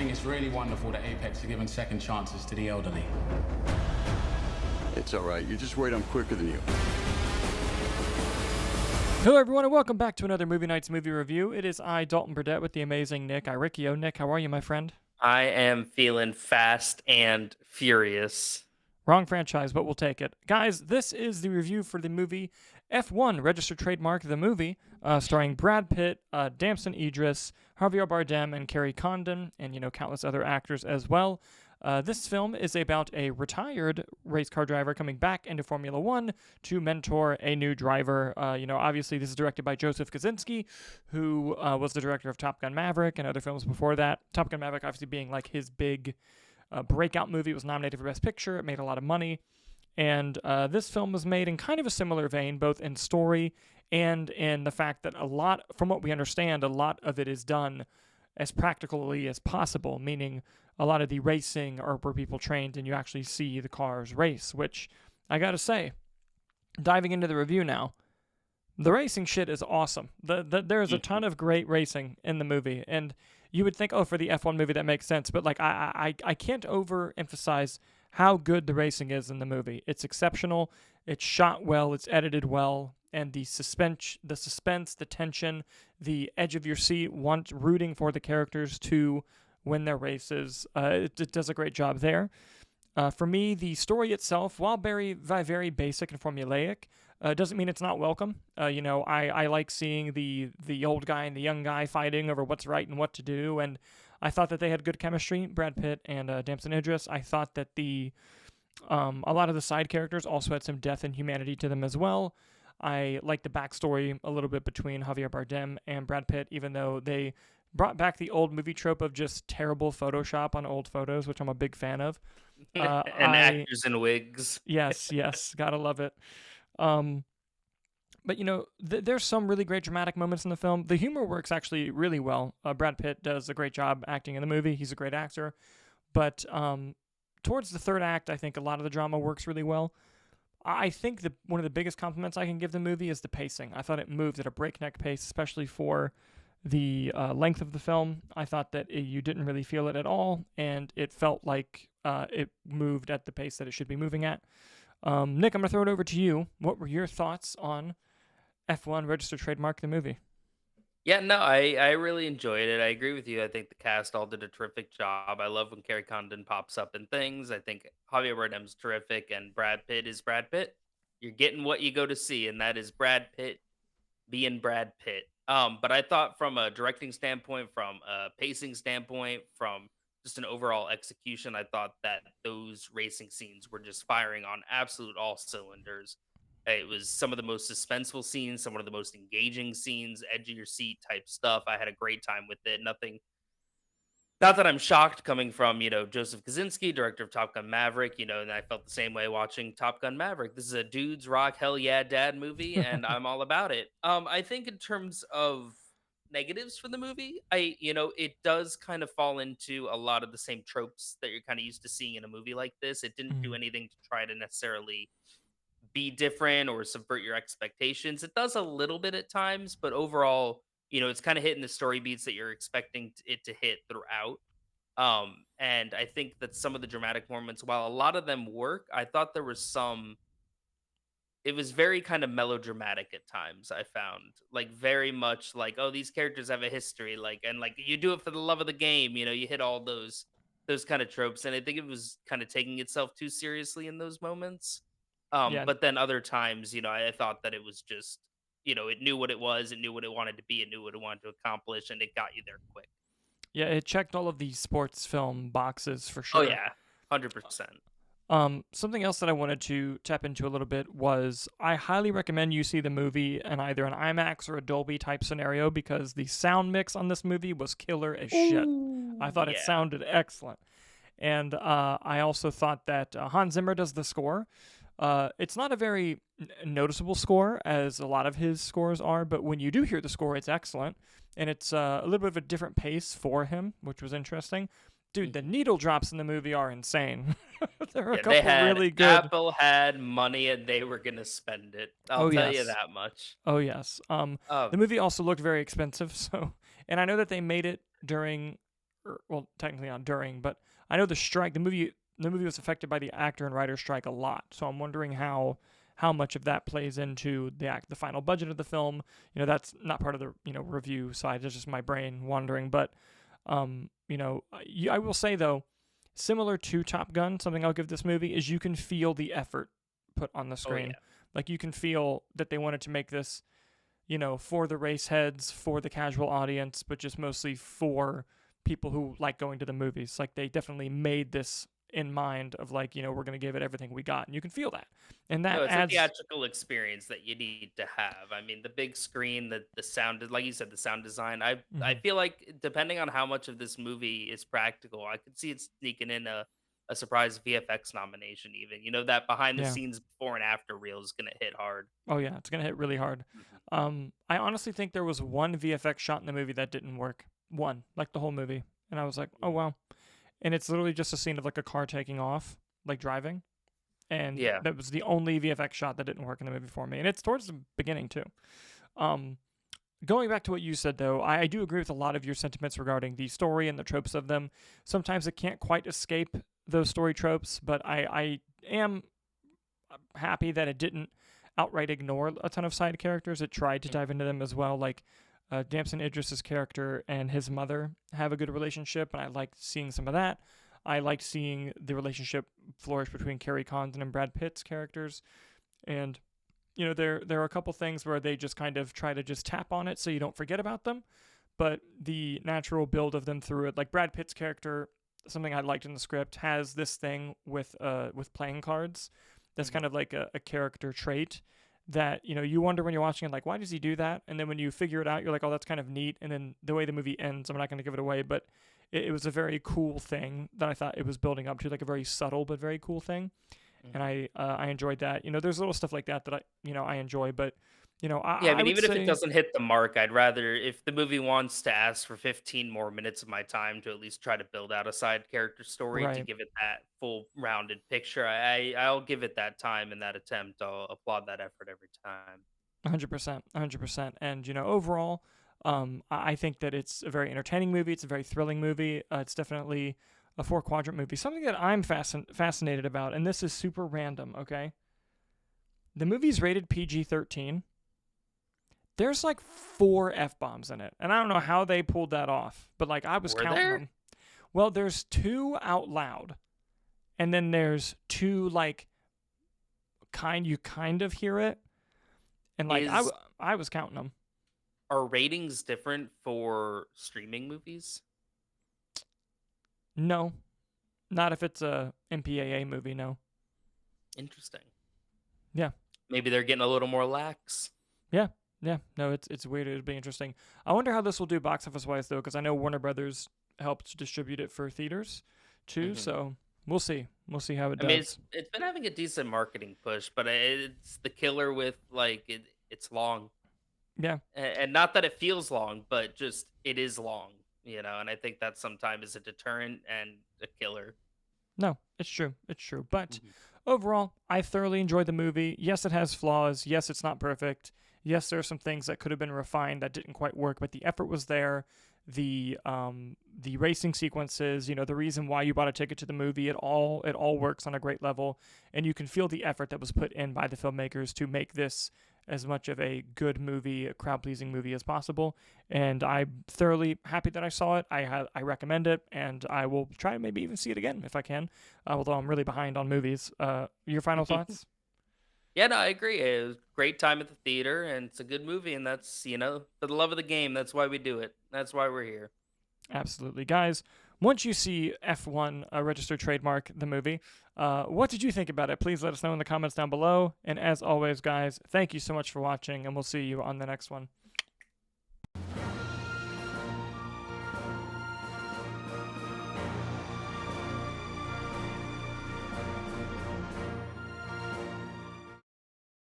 think it's really wonderful that Apex are giving second chances to the elderly. It's all right. You're just worried I'm quicker than you. Hello, everyone, and welcome back to another Movie Nights movie review. It is I, Dalton Burdett, with the amazing Nick Iricchio. Nick, how are you, my friend? I am feeling fast and furious. Wrong franchise, but we'll take it. Guys, this is the review for the movie F1, registered trademark, the movie, starring Brad Pitt, Damson, Idris, Javier Bardem, and Kerry Condon, and, countless other actors as well. This film is about a retired race car driver coming back into Formula One to mentor a new driver. Obviously this is directed by Joseph Kosinski, who was the director of Top Gun Maverick and other films before that. Top Gun Maverick obviously being like his big breakout movie. It was nominated for Best Picture. It made a lot of money. And this film was made in kind of a similar vein, both in story and in the fact that from what we understand, a lot of it is done as practically as possible, meaning a lot of the racing are where people trained and you actually see the cars race, which I gotta say, diving into the review now, the racing shit is awesome. There's a ton of great racing in the movie, and you would think, for the F1 movie that makes sense, but I can't overemphasize how good the racing is in the movie. It's exceptional, it's shot well, it's edited well, and the suspense, the tension, the edge of your seat, rooting for the characters to win their races. It does a great job there. For me, the story itself, while very basic and formulaic, doesn't mean it's not welcome. I like seeing the old guy and the young guy fighting over what's right and what to do, and I thought that they had good chemistry, Brad Pitt and Damson Idris. I thought that a lot of the side characters also had some depth and humanity to them as well. I like the backstory a little bit between Javier Bardem and Brad Pitt, even though they brought back the old movie trope of just terrible Photoshop on old photos, which I'm a big fan of. Actors in wigs. Yes, gotta love it. But there's some really great dramatic moments in the film. The humor works actually really well. Brad Pitt does a great job acting in the movie. He's a great actor. But towards the third act, I think a lot of the drama works really well. I think one of the biggest compliments I can give the movie is the pacing. I thought it moved at a breakneck pace, especially for the length of the film. I thought that you didn't really feel it at all, and it felt like it moved at the pace that it should be moving at. Nick, I'm going to throw it over to you. What were your thoughts on F1 registered trademark, the movie? Yeah, no, I really enjoyed it. I agree with you. I think the cast all did a terrific job. I love when Kerry Condon pops up in things. I think Javier Bardem's terrific, and Brad Pitt is Brad Pitt. You're getting what you go to see, and that is Brad Pitt being Brad Pitt. But I thought from a directing standpoint, from a pacing standpoint, from just an overall execution, I thought that those racing scenes were just firing on absolute all cylinders. It was some of the most suspenseful scenes, some of the most engaging scenes, edge of your seat type stuff. I had a great time with it. Not that I'm shocked coming from, Joseph Kosinski, director of Top Gun Maverick, and I felt the same way watching Top Gun Maverick. This is a dudes rock hell yeah dad movie, and I'm all about it. I think in terms of negatives for the movie, it does kind of fall into a lot of the same tropes that you're kind of used to seeing in a movie like this. It didn't do anything to try to necessarily be different or subvert your expectations. It does a little bit at times, but overall, it's kind of hitting the story beats that you're expecting it to hit throughout. And I think that some of the dramatic moments, while a lot of them work, I thought there was some. It was very kind of melodramatic at times. I found like very much like, oh, these characters have a history, and you do it for the love of the game. You hit all those kind of tropes, and I think it was kind of taking itself too seriously in those moments. Yeah. But then other times, I thought that it was just, it knew what it was, it knew what it wanted to be, it knew what it wanted to accomplish, and it got you there quick. Yeah, it checked all of the sports film boxes for Oh sure. yeah, 100%. Something else that I wanted to tap into a little bit was I highly recommend you see the movie in either an IMAX or a Dolby type scenario, because the sound mix on this movie was killer as shit. I thought it sounded excellent. And I also thought that Hans Zimmer does the score. It's not a very noticeable score, as a lot of his scores are, but when you do hear the score, it's excellent. And it's a little bit of a different pace for him, which was interesting. Dude, the needle drops in the movie are insane. There are a couple really good. Apple had money and they were going to spend it. I'll tell you that much. Oh, yes. The movie also looked very expensive. And I know that they made it during well, technically not during, but I know the movie was affected by the actor and writer strike a lot. So I'm wondering how much of that plays into the final budget of the film. That's not part of the review side. It's just my brain wandering. But I will say though, similar to Top Gun, something I'll give this movie is you can feel the effort put on the screen. Oh, yeah. Like you can feel that they wanted to make this, for the race heads, for the casual audience, but just mostly for people who like going to the movies. Like they definitely made this in mind of like, we're going to give it everything we got, and you can feel that. And that No, it's adds a theatrical experience that you need to have. I mean, the big screen, the sound, like you said, the sound design. I Mhm. feel like depending on how much of this movie is practical, I could see it sneaking in a surprise VFX nomination. Even that behind the Yeah. scenes before and after reel is gonna hit hard. Oh yeah, it's gonna hit really hard. Mhm. I honestly think there was one VFX shot in the movie that didn't work. One, like the whole movie, and I was like, oh wow. And it's literally just a scene of like a car taking off, like driving, and Yeah. that was the only VFX shot that didn't work in the movie for me. And it's towards the beginning too. Um, Going back to what you said though, I do agree with a lot of your sentiments regarding the story and the tropes of them. Sometimes it can't quite escape those story tropes, but I am happy that it didn't outright ignore a ton of side characters. It tried to dive into them as well. Like Damson Idris's character and his mother have a good relationship, and I liked seeing some of that. I liked seeing the relationship flourish between Kerry Condon and Brad Pitt's characters, and there are a couple things where they just kind of try to just tap on it so you don't forget about them, but the natural build of them through it, like Brad Pitt's character, something I liked in the script, has this thing with playing cards. That's kind of like a character trait that you wonder when you're watching it, like, why does he do that? And then when you figure it out, you're like, oh, that's kind of neat. And then the way the movie ends, I'm not going to give it away, but it was a very cool thing that I thought it was building up to, like a very subtle but very cool thing. And I enjoyed that. There's little stuff like that I enjoy, but Yeah, I would even if say, it doesn't hit the mark, I'd rather if the movie wants to ask for 15 more minutes of my time to at least try to build out a side character story to right, give it that full rounded picture. I'll give it that time and that attempt. I'll applaud that effort every time. 100%, 100%. And overall, I think that it's a very entertaining movie. It's a very thrilling movie. It's definitely a 4-quadrant movie. Something that I'm fascinated about, and this is super random. Okay, the movie's rated PG-13. There's like 4 F-bombs in it. And I don't know how they pulled that off, but like I was Were counting there? them. Well, there's 2 out loud. And then there's 2 like you kind of hear it. And like Is I was counting them. Are ratings different for streaming movies? No. Not if it's a MPAA movie, no. Interesting. Yeah. Maybe they're getting a little more lax. Yeah. Yeah. No, it's weird. It'd be interesting. I wonder how this will do box office wise though, because I know Warner Brothers helped distribute it for theaters too. Mhm. So we'll see. We'll see how it I mean, does. it's been having a decent marketing push, but it's the killer with like it's long, Yeah. and not that it feels long, but just it is long, And I think that sometimes is a deterrent and a killer. No, it's true. It's true. But Mhm. overall, I thoroughly enjoyed the movie. Yes, it has flaws. Yes, it's not perfect. Yes, there are some things that could have been refined that didn't quite work, but the effort was there. The racing sequences, the reason why you bought a ticket to the movie, it all works on a great level, and you can feel the effort that was put in by the filmmakers to make this as much of a good movie, a crowd-pleasing movie as possible. And I'm thoroughly happy that I saw it. I recommend it, and I will try and maybe even see it again if I can. Although I'm really behind on movies. Your final thoughts? Yeah, no, I agree. It was a great time at the theater, and it's a good movie, and that's for the love of the game. That's why we do it. That's why we're here. Absolutely, guys. Once you see F1 registered trademark the movie, what did you think about it? Please let us know in the comments down below. And as always, guys, thank you so much for watching, and we'll see you on the next one.